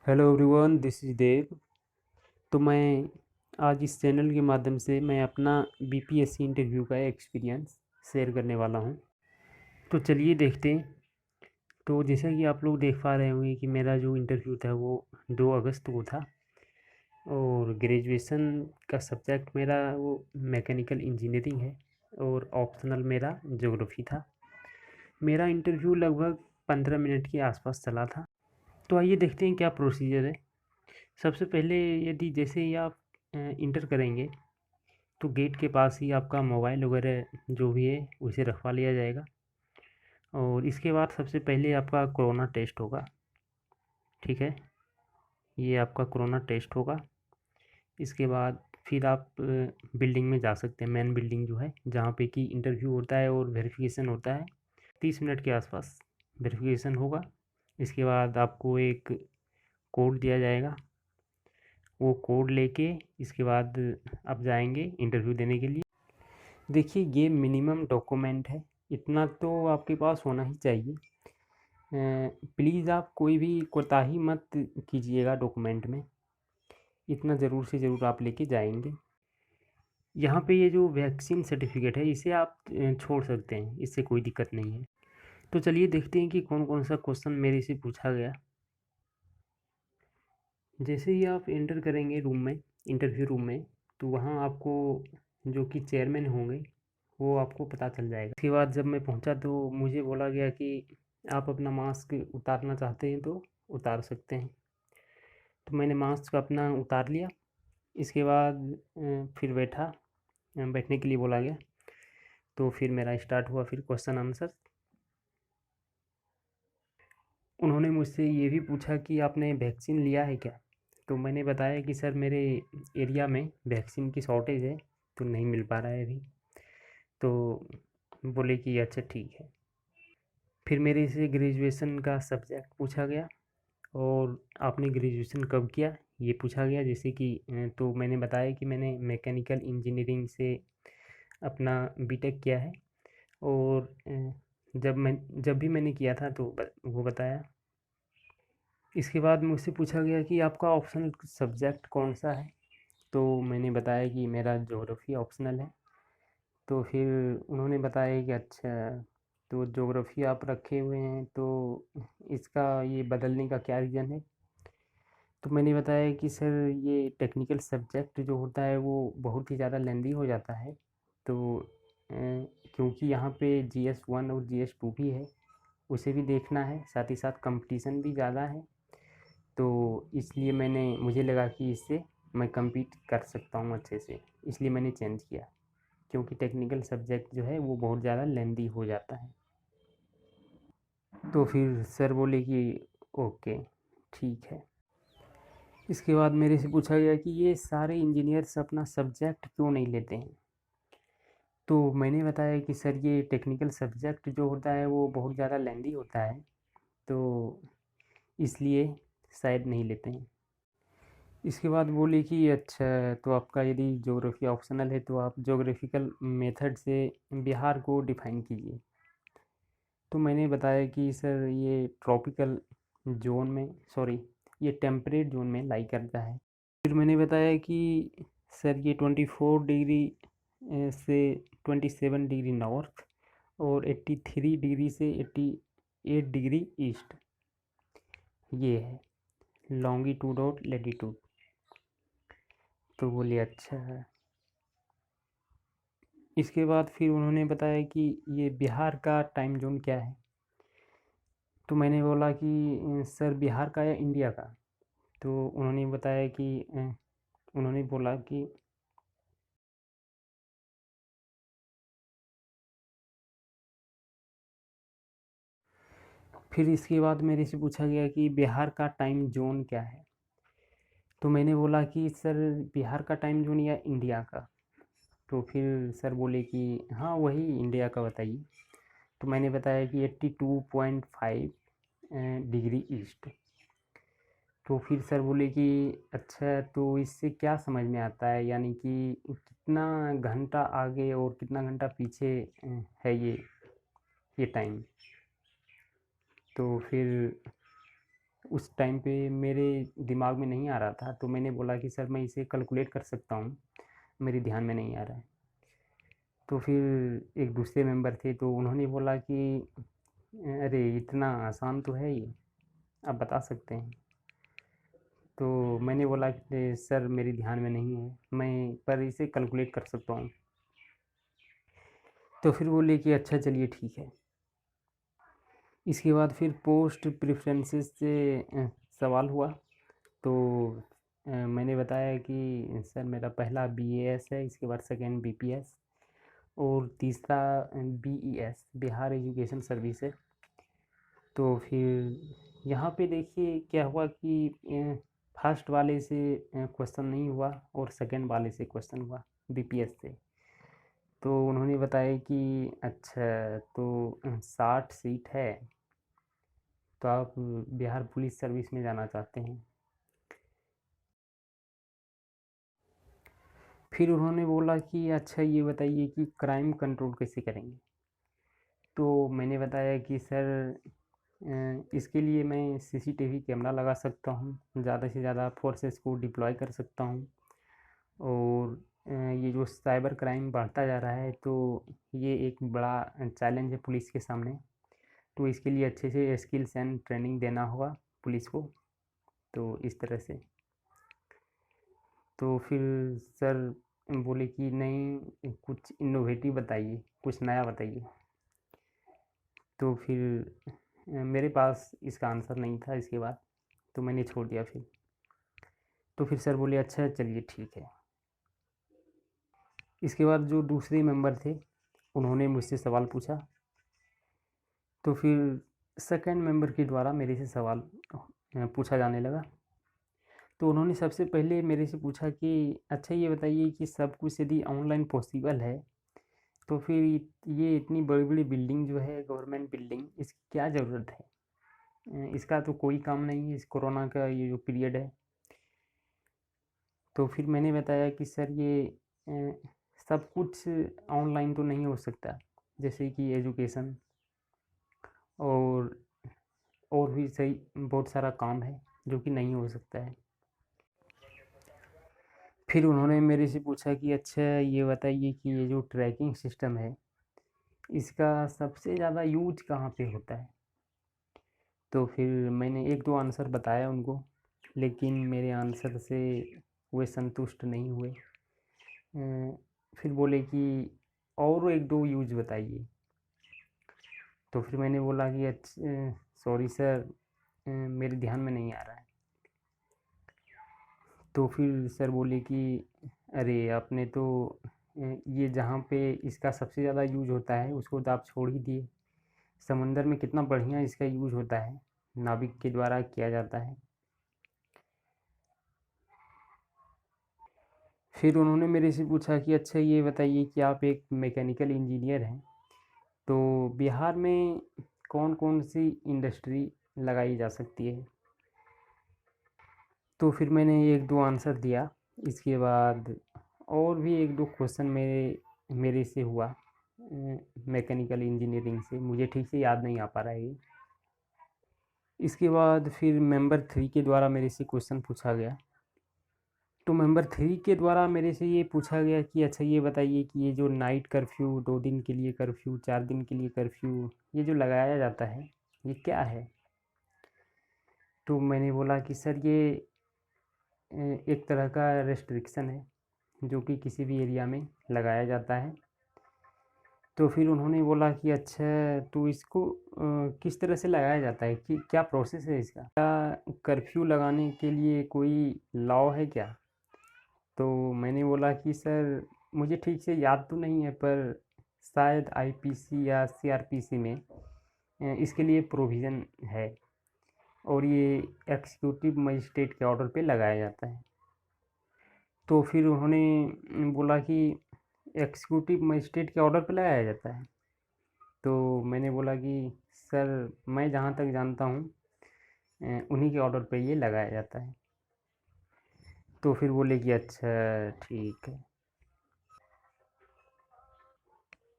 Hello everyone, this is देव। तो मैं आज इस चैनल के माध्यम से मैं अपना बीपीएससी इंटरव्यू का एक्सपीरियंस शेयर करने वाला हूं। तो चलिए देखते हैं। तो जैसा कि आप लोग देख पा रहे होंगे कि मेरा जो इंटरव्यू था वो 2 अगस्त को था और ग्रेजुएशन का सब्जेक्ट मेरा वो मैकेनिकल इंजीनियरिंग है और ऑप्शनल मेरा ज्योग्राफी था। मेरा इंटरव्यू लगभग 15 मिनट के आसपास चला था। तो आइए देखते हैं क्या प्रोसीजर है। सबसे पहले यदि जैसे ही आप इंटर करेंगे तो गेट के पास ही आपका मोबाइल वगैरह जो भी है उसे रखवा लिया जाएगा और इसके बाद सबसे पहले आपका कोरोना टेस्ट होगा। ठीक है, ये आपका कोरोना टेस्ट होगा। इसके बाद फिर आप बिल्डिंग में जा सकते हैं, मेन बिल्डिंग जो है जहाँ पे कि इंटरव्यू होता है और वेरिफिकेशन होता है। 30 मिनट के आसपास वेरिफिकेशन होगा। इसके बाद आपको एक कोड दिया जाएगा, वो कोड लेके इसके बाद आप जाएंगे इंटरव्यू देने के लिए। देखिए, ये मिनिमम डॉक्यूमेंट है, इतना तो आपके पास होना ही चाहिए। प्लीज़ आप कोई भी कोताही मत कीजिएगा डॉक्यूमेंट में, इतना ज़रूर से ज़रूर आप लेके जाएंगे। यहाँ पे ये जो वैक्सीन सर्टिफिकेट है इसे आप छोड़ सकते हैं, इससे कोई दिक्कत नहीं है। तो चलिए देखते हैं कि कौन कौन सा क्वेश्चन मेरे से पूछा गया। जैसे ही आप एंटर करेंगे रूम में, इंटरव्यू रूम में, तो वहाँ आपको जो कि चेयरमैन होंगे वो आपको पता चल जाएगा। उसके बाद जब मैं पहुँचा तो मुझे बोला गया कि आप अपना मास्क उतारना चाहते हैं तो उतार सकते हैं। तो मैंने मास्क अपना उतार लिया। इसके बाद फिर बैठने के लिए बोला गया। तो फिर मेरा स्टार्ट हुआ, फिर क्वेश्चन आंसर। उन्होंने मुझसे ये भी पूछा कि आपने वैक्सीन लिया है क्या। तो मैंने बताया कि सर मेरे एरिया में वैक्सीन की शॉर्टेज है तो नहीं मिल पा रहा है अभी। तो बोले कि अच्छा ठीक है। फिर मेरे से ग्रेजुएशन का सब्जेक्ट पूछा गया और आपने ग्रेजुएशन कब किया ये पूछा गया। जैसे कि तो मैंने बताया कि मैंने मैकेनिकल इंजीनियरिंग से अपना बीटेक किया है और जब भी मैंने किया था तो वो बताया। इसके बाद मुझसे पूछा गया कि आपका ऑप्शनल सब्जेक्ट कौन सा है। तो मैंने बताया कि मेरा ज्योग्राफी ऑप्शनल है। तो फिर उन्होंने बताया कि अच्छा, तो ज्योग्राफी आप रखे हुए हैं तो इसका ये बदलने का क्या रीज़न है। तो मैंने बताया कि सर ये टेक्निकल सब्जेक्ट जो होता है वो बहुत ही ज़्यादा लेंदी हो जाता है। तो क्योंकि यहाँ पे GS1 और GS2 भी है, उसे भी देखना है, साथ ही साथ कंपटीशन भी ज़्यादा है। तो इसलिए मुझे लगा कि इससे मैं compete कर सकता हूँ अच्छे से, इसलिए मैंने चेंज किया। क्योंकि टेक्निकल सब्जेक्ट जो है वो बहुत ज़्यादा लेंदी हो जाता है। तो फिर सर बोले कि ओके ठीक है। इसके बाद मेरे से पूछा गया कि ये सारे इंजीनियर्स अपना सब्जेक्ट क्यों नहीं लेते हैं। तो मैंने बताया कि सर ये टेक्निकल सब्जेक्ट जो होता है वो बहुत ज़्यादा लेंदी होता है, तो इसलिए शायद नहीं लेते हैं। इसके बाद बोले कि अच्छा, तो आपका यदि ज्योग्राफी ऑप्शनल है तो आप ज्योग्राफिकल मेथड से बिहार को डिफाइन कीजिए। तो मैंने बताया कि सर ये ट्रॉपिकल जोन में, सॉरी, ये टेम्परेट जोन में लाई करता है। फिर मैंने बताया कि सर ये 24 डिग्री से 27 डिग्री नॉर्थ और 83 डिग्री से 88 डिग्री ईस्ट ये है लॉन्गिट्यूड और लेटीट्यूड। तो बोले अच्छा है। इसके बाद फिर उन्होंने बताया कि ये बिहार का टाइम जोन क्या है। तो मैंने बोला कि सर बिहार का या इंडिया का। तो उन्होंने बताया कि उन्होंने बोला कि फिर इसके बाद मेरे से पूछा गया कि बिहार का टाइम जोन क्या है। तो मैंने बोला कि सर बिहार का टाइम जोन या इंडिया का। तो फिर सर बोले कि हाँ वही इंडिया का बताइए। तो मैंने बताया कि 82.5 डिग्री ईस्ट। तो फिर सर बोले कि अच्छा, तो इससे क्या समझ में आता है, यानी कि कितना घंटा आगे और कितना घंटा पीछे है ये टाइम। तो फिर उस टाइम पे मेरे दिमाग में नहीं आ रहा था, तो मैंने बोला कि सर मैं इसे कैलकुलेट कर सकता हूँ, मेरे ध्यान में नहीं आ रहा है। तो फिर एक दूसरे मेंबर थे, तो उन्होंने बोला कि अरे इतना आसान तो है ये, आप बता सकते हैं। तो मैंने बोला कि सर मेरे ध्यान में नहीं है, मैं पर इसे कैलकुलेट कर सकता हूँ। तो फिर बोले कि अच्छा चलिए ठीक है। इसके बाद फिर पोस्ट प्रेफरेंसेस से सवाल हुआ। तो मैंने बताया कि सर मेरा पहला बीएएस है, इसके बाद सेकेंड बीपीएस और तीसरा बीईएस, बिहार एजुकेशन सर्विस है। तो फिर यहाँ पे देखिए क्या हुआ कि फर्स्ट वाले से क्वेश्चन नहीं हुआ और सेकंड वाले से क्वेश्चन हुआ बीपीएस से। तो उन्होंने बताया कि अच्छा तो 60 सीट है, तो आप बिहार पुलिस सर्विस में जाना चाहते हैं। फिर उन्होंने बोला कि अच्छा ये बताइए कि क्राइम कंट्रोल कैसे करेंगे। तो मैंने बताया कि सर इसके लिए मैं सीसीटीवी कैमरा लगा सकता हूँ, ज़्यादा से ज़्यादा फोर्सेस को डिप्लॉय कर सकता हूँ, और ये जो साइबर क्राइम बढ़ता जा रहा है तो ये एक बड़ा चैलेंज है पुलिस के सामने, तो इसके लिए अच्छे से स्किल्स एंड ट्रेनिंग देना होगा पुलिस को। तो इस तरह से तो फिर सर बोले कि नहीं कुछ इनोवेटिव बताइए, कुछ नया बताइए। तो फिर मेरे पास इसका आंसर नहीं था इसके बाद, तो मैंने छोड़ दिया फिर। तो फिर सर बोले अच्छा चलिए ठीक है। इसके बाद जो दूसरे मेंबर थे उन्होंने मुझसे सवाल पूछा। तो फिर सेकंड मेंबर के द्वारा मेरे से सवाल पूछा जाने लगा। तो उन्होंने सबसे पहले मेरे से पूछा कि अच्छा ये बताइए कि सब कुछ यदि ऑनलाइन पॉसिबल है तो फिर ये इतनी बड़ी बड़ी बिल्डिंग जो है गवर्नमेंट बिल्डिंग, इसकी क्या ज़रूरत है, इसका तो कोई काम नहीं है इस कोरोना का ये जो पीरियड है। तो फिर मैंने बताया कि सर ये सब कुछ ऑनलाइन तो नहीं हो सकता, जैसे कि एजुकेशन और और भी सही बहुत सारा काम है जो कि नहीं हो सकता है। फिर उन्होंने मेरे से पूछा कि अच्छा ये बताइए कि ये जो ट्रैकिंग सिस्टम है इसका सबसे ज़्यादा यूज कहाँ पे होता है। तो फिर मैंने एक दो आंसर बताया उनको, लेकिन मेरे आंसर से वे संतुष्ट नहीं हुए। फिर बोले कि और एक दो यूज बताइए। तो फिर मैंने बोला कि अच्छा सॉरी सर मेरे ध्यान में नहीं आ रहा है। तो फिर सर बोले कि अरे आपने तो ये जहाँ पे इसका सबसे ज़्यादा यूज होता है उसको तो आप छोड़ ही दिए, समंदर में कितना बढ़िया इसका यूज होता है, नाविक के द्वारा किया जाता है। फिर उन्होंने मेरे से पूछा कि अच्छा ये बताइए कि आप एक मैकेनिकल इंजीनियर हैं, तो बिहार में कौन कौन सी इंडस्ट्री लगाई जा सकती है। तो फिर मैंने एक दो आंसर दिया। इसके बाद और भी एक दो क्वेश्चन मेरे से हुआ मैकेनिकल इंजीनियरिंग से, मुझे ठीक से याद नहीं आ पा रहा है ये। इसके बाद फिर मेंबर 3 के द्वारा मेरे से क्वेश्चन पूछा गया। तो मेंबर 3 के द्वारा मेरे से ये पूछा गया कि अच्छा ये बताइए कि ये जो नाइट कर्फ्यू, 2 दिन के लिए कर्फ्यू, 4 दिन के लिए कर्फ्यू, ये जो लगाया जाता है ये क्या है। तो मैंने बोला कि सर ये एक तरह का रेस्ट्रिक्शन है जो कि किसी भी एरिया में लगाया जाता है। तो फिर उन्होंने बोला कि अच्छा तो इसको किस तरह से लगाया जाता है, कि क्या प्रोसेस है इसका, क्या कर्फ्यू लगाने के लिए कोई लॉ है क्या। तो मैंने बोला कि सर मुझे ठीक से याद तो नहीं है, पर शायद आईपीसी या सीआरपीसी में इसके लिए प्रोविज़न है, और ये एग्जीक्यूटिव मजिस्ट्रेट के ऑर्डर पे लगाया जाता है। तो फिर उन्होंने बोला कि एग्जीक्यूटिव मजिस्ट्रेट के ऑर्डर पे लगाया जाता है। तो मैंने बोला कि सर मैं जहाँ तक जानता हूँ उन्हीं के ऑर्डर पे ये लगाया जाता है। तो फिर बोले कि अच्छा ठीक है।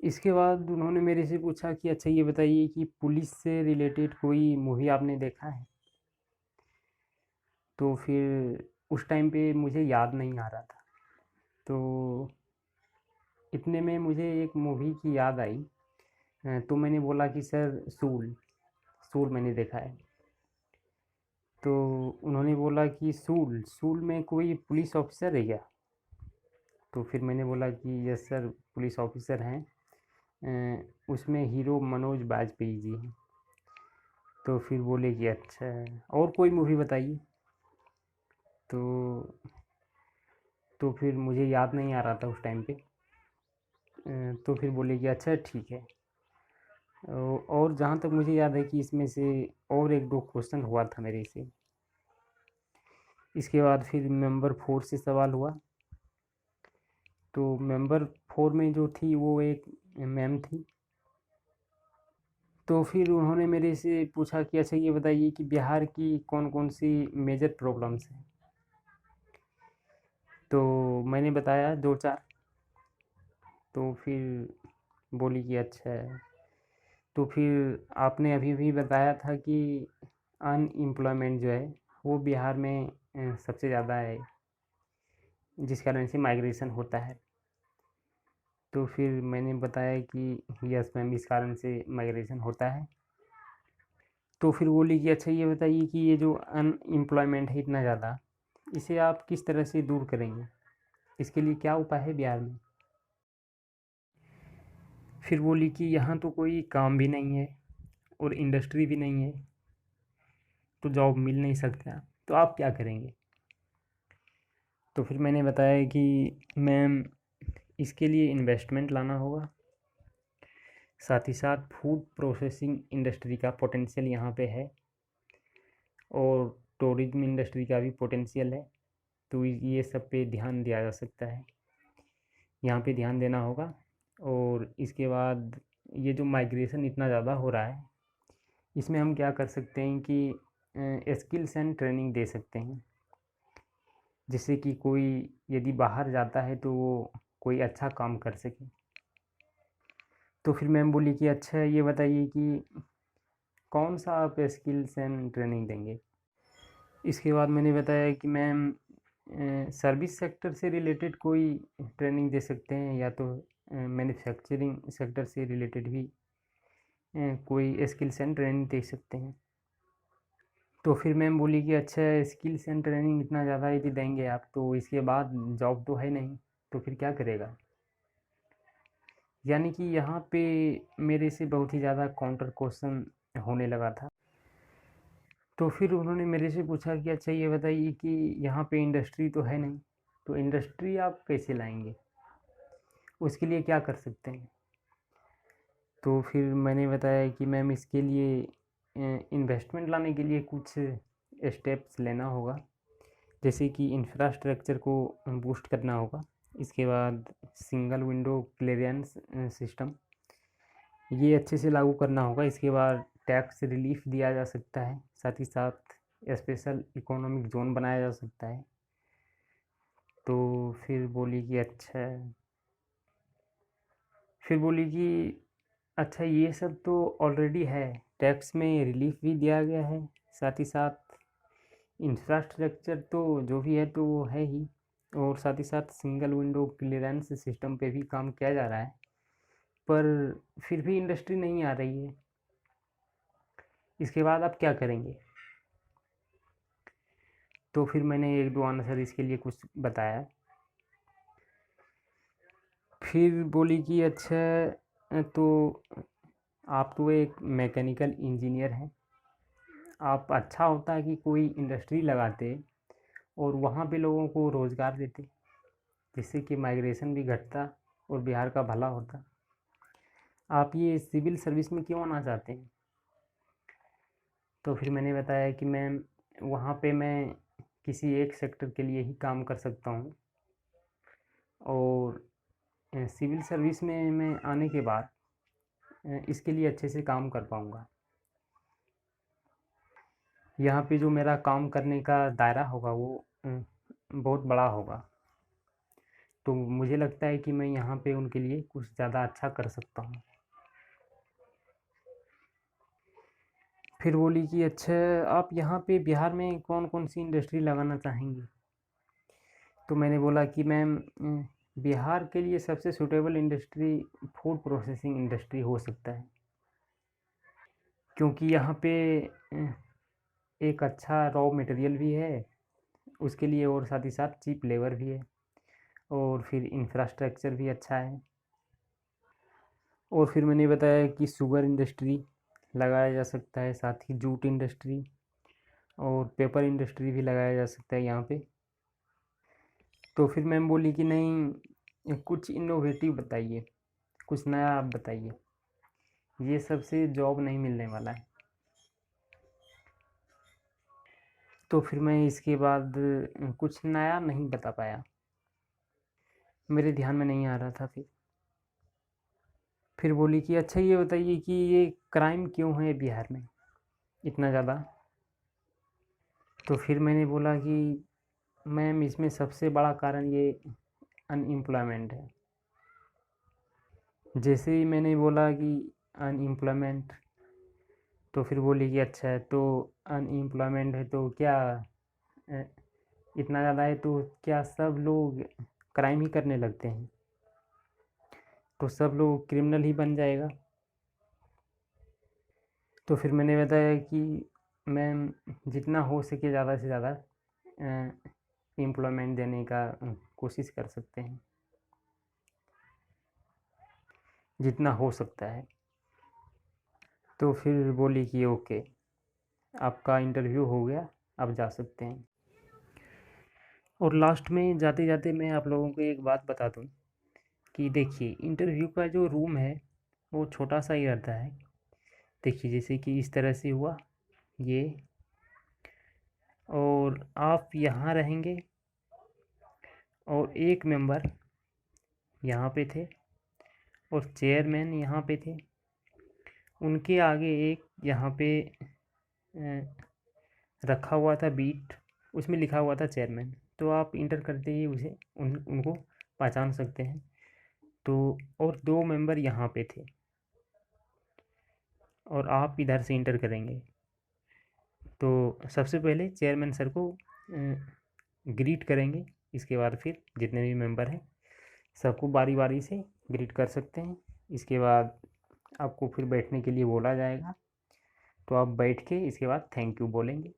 इसके बाद उन्होंने मेरे से पूछा कि अच्छा ये बताइए कि पुलिस से रिलेटेड कोई मूवी आपने देखा है। तो फिर उस टाइम पे मुझे याद नहीं आ रहा था। तो इतने में मुझे एक मूवी की याद आई। तो मैंने बोला कि सर सूल, सूल मैंने देखा है। तो उन्होंने बोला कि सूल, सूल में कोई पुलिस ऑफिसर है क्या? तो फिर मैंने बोला कि यस सर, पुलिस ऑफिसर हैं। उसमें हीरो मनोज बाजपेयी जी हैं। तो फिर बोले कि अच्छा, और कोई मूवी बताइए। तो फिर मुझे याद नहीं आ रहा था उस टाइम पे। तो फिर बोले कि अच्छा ठीक है। और जहाँ तक मुझे याद है कि इसमें से और एक दो क्वेश्चन हुआ था मेरे से। इसके बाद फिर मेंबर 4 से सवाल हुआ। तो मेंबर 4 में जो थी वो एक मैम थी। तो फिर उन्होंने मेरे से पूछा कि अच्छा ये बताइए कि बिहार की कौन कौन सी मेजर प्रॉब्लम्स हैं। तो मैंने बताया दो चार। तो फिर बोली कि अच्छा है। तो फिर आपने अभी भी बताया था कि अनएम्प्लॉयमेंट जो है वो बिहार में सबसे ज़्यादा है, जिस कारण से माइग्रेशन होता है। तो फिर मैंने बताया कि यस मैम, इस कारण से माइग्रेशन होता है। तो फिर बोली कि अच्छा ये बताइए कि ये जो अनएम्प्लॉयमेंट है इतना ज़्यादा, इसे आप किस तरह से दूर करेंगे, इसके लिए क्या उपाय है बिहार में? फिर बोली कि यहाँ तो कोई काम भी नहीं है और इंडस्ट्री भी नहीं है, तो जॉब मिल नहीं सकता, तो आप क्या करेंगे? तो फिर मैंने बताया कि मैम, इसके लिए इन्वेस्टमेंट लाना होगा, साथ ही साथ फूड प्रोसेसिंग इंडस्ट्री का पोटेंशियल यहाँ पे है, और टूरिज्म इंडस्ट्री का भी पोटेंशियल है। तो ये सब पे ध्यान दिया जा सकता है, यहाँ पे ध्यान देना होगा। और इसके बाद ये जो माइग्रेशन इतना ज़्यादा हो रहा है, इसमें हम क्या कर सकते हैं कि स्किल्स एंड ट्रेनिंग दे सकते हैं, जिससे कि कोई यदि बाहर जाता है तो वो कोई अच्छा काम कर सके। तो फिर मैम बोली कि अच्छा ये बताइए कि कौन सा आप स्किल्स एंड ट्रेनिंग देंगे? इसके बाद मैंने बताया कि मैम, सर्विस सेक्टर से रिलेटेड कोई ट्रेनिंग दे सकते हैं, या तो मैन्युफैक्चरिंग सेक्टर से रिलेटेड भी कोई स्किल्स एंड ट्रेनिंग दे सकते हैं। तो फिर मैम बोली कि अच्छा, स्किल्स एंड ट्रेनिंग इतना ज़्यादा यदि देंगे आप, तो इसके बाद जॉब तो है नहीं, तो फिर क्या करेगा? यानी कि यहाँ पे मेरे से बहुत ही ज़्यादा काउंटर क्वेश्चन होने लगा था। तो फिर उन्होंने मेरे से पूछा कि अच्छा ये बताइए कि यहाँ पे इंडस्ट्री तो है नहीं, तो इंडस्ट्री आप कैसे लाएंगे, उसके लिए क्या कर सकते हैं? तो फिर मैंने बताया कि मैम, इसके लिए इन्वेस्टमेंट लाने के लिए कुछ स्टेप्स लेना होगा, जैसे कि इंफ्रास्ट्रक्चर को बूस्ट करना होगा। इसके बाद सिंगल विंडो क्लियरेंस सिस्टम, ये अच्छे से लागू करना होगा। इसके बाद टैक्स रिलीफ दिया जा सकता है, साथ ही साथ स्पेशल इकोनॉमिक जोन बनाया जा सकता है। तो फिर बोली कि अच्छा, फिर बोली कि अच्छा ये सब तो ऑलरेडी है, टैक्स में रिलीफ भी दिया गया है, साथ ही साथ इंफ्रास्ट्रक्चर तो जो भी है तो वो है ही, और साथ ही साथ सिंगल विंडो क्लियरेंस सिस्टम पे भी काम किया जा रहा है, पर फिर भी इंडस्ट्री नहीं आ रही है, इसके बाद आप क्या करेंगे? तो फिर मैंने एक दो आंसर इसके लिए कुछ बताया। फिर बोली कि अच्छा, तो आप तो एक मैकेनिकल इंजीनियर हैं, आप अच्छा होता है कि कोई इंडस्ट्री लगाते और वहाँ पे लोगों को रोज़गार देते, जिससे कि माइग्रेशन भी घटता और बिहार का भला होता। आप ये सिविल सर्विस में क्यों आना चाहते हैं? तो फिर मैंने बताया कि मैम, वहाँ पे मैं किसी एक सेक्टर के लिए ही काम कर सकता हूँ, और सिविल सर्विस में मैं आने के बाद इसके लिए अच्छे से काम कर पाऊँगा। यहाँ पे जो मेरा काम करने का दायरा होगा वो बहुत बड़ा होगा, तो मुझे लगता है कि मैं यहाँ पे उनके लिए कुछ ज़्यादा अच्छा कर सकता हूँ। फिर बोली कि अच्छा, आप यहाँ पे बिहार में कौन कौन सी इंडस्ट्री लगाना चाहेंगी? तो मैंने बोला कि मैम, बिहार के लिए सबसे suitable industry food processing industry हो सकता है, क्योंकि यहाँ पे एक अच्छा रॉ मटेरियल भी है उसके लिए, और साथ ही साथ चीप लेबर भी है, और फिर इंफ्रास्ट्रक्चर भी अच्छा है। और फिर मैंने बताया कि शुगर इंडस्ट्री लगाया जा सकता है, साथ ही जूट इंडस्ट्री और पेपर इंडस्ट्री भी लगाया जा सकता है यहाँ पे। तो फिर मैम बोली कि नहीं, कुछ इनोवेटिव बताइए, कुछ नया आप बताइए, ये सबसे जॉब नहीं मिलने वाला है। तो फिर मैं इसके बाद कुछ नया नहीं बता पाया, मेरे ध्यान में नहीं आ रहा था। फिर बोली कि अच्छा, ये बताइए कि ये क्राइम क्यों है बिहार में इतना ज़्यादा? तो फिर मैंने बोला कि मैम, इसमें सबसे बड़ा कारण ये अनएम्प्लॉयमेंट है। जैसे ही मैंने बोला कि अनएम्प्लॉयमेंट, तो फिर बोली कि अच्छा है, तो अनएम्प्लॉयमेंट है तो क्या अ, इतना ज़्यादा है तो क्या सब लोग क्राइम ही करने लगते हैं? तो सब लोग क्रिमिनल ही बन जाएगा? तो फिर मैंने बताया कि मैम, जितना हो सके ज़्यादा से ज़्यादा एम्प्लॉयमेंट देने का कोशिश कर सकते हैं, जितना हो सकता है। तो फिर बोली कि ओके, आपका इंटरव्यू हो गया, आप जा सकते हैं। और लास्ट में जाते जाते मैं आप लोगों को एक बात बता दूं कि देखिए, इंटरव्यू का जो रूम है वो छोटा सा ही रहता है। देखिए, जैसे कि इस तरह से हुआ ये, और आप यहाँ रहेंगे, और एक मेंबर यहाँ पे थे, और चेयरमैन यहाँ पे थे, उनके आगे एक यहाँ पे रखा हुआ था बीट, उसमें लिखा हुआ था चेयरमैन। तो आप इंटर करते ही उसे उनको पहचान सकते हैं। तो और दो मेंबर यहाँ पे थे, और आप इधर से इंटर करेंगे। तो सबसे पहले चेयरमैन सर को ग्रीट करेंगे, इसके बाद फिर जितने भी मेंबर हैं सबको बारी बारी से ग्रीट कर सकते हैं। इसके बाद आपको फिर बैठने के लिए बोला जाएगा, तो आप बैठ के इसके बाद थैंक यू बोलेंगे।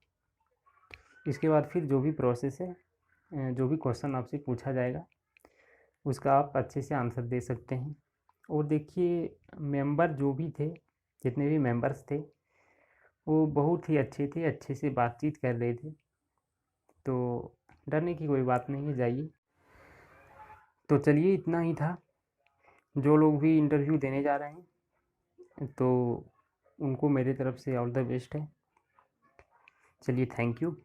इसके बाद फिर जो भी प्रोसेस है, जो भी क्वेश्चन आपसे पूछा जाएगा उसका आप अच्छे से आंसर दे सकते हैं। और देखिए, मेंबर जो भी थे, जितने भी मेंबर्स थे, वो बहुत ही अच्छे थे, अच्छे से बातचीत कर रहे थे। तो डरने की कोई बात नहीं है, जाइए। तो चलिए, इतना ही था। जो लोग भी इंटरव्यू देने जा रहे हैं तो उनको मेरे तरफ से ऑल द बेस्ट है। चलिए, थैंक यू।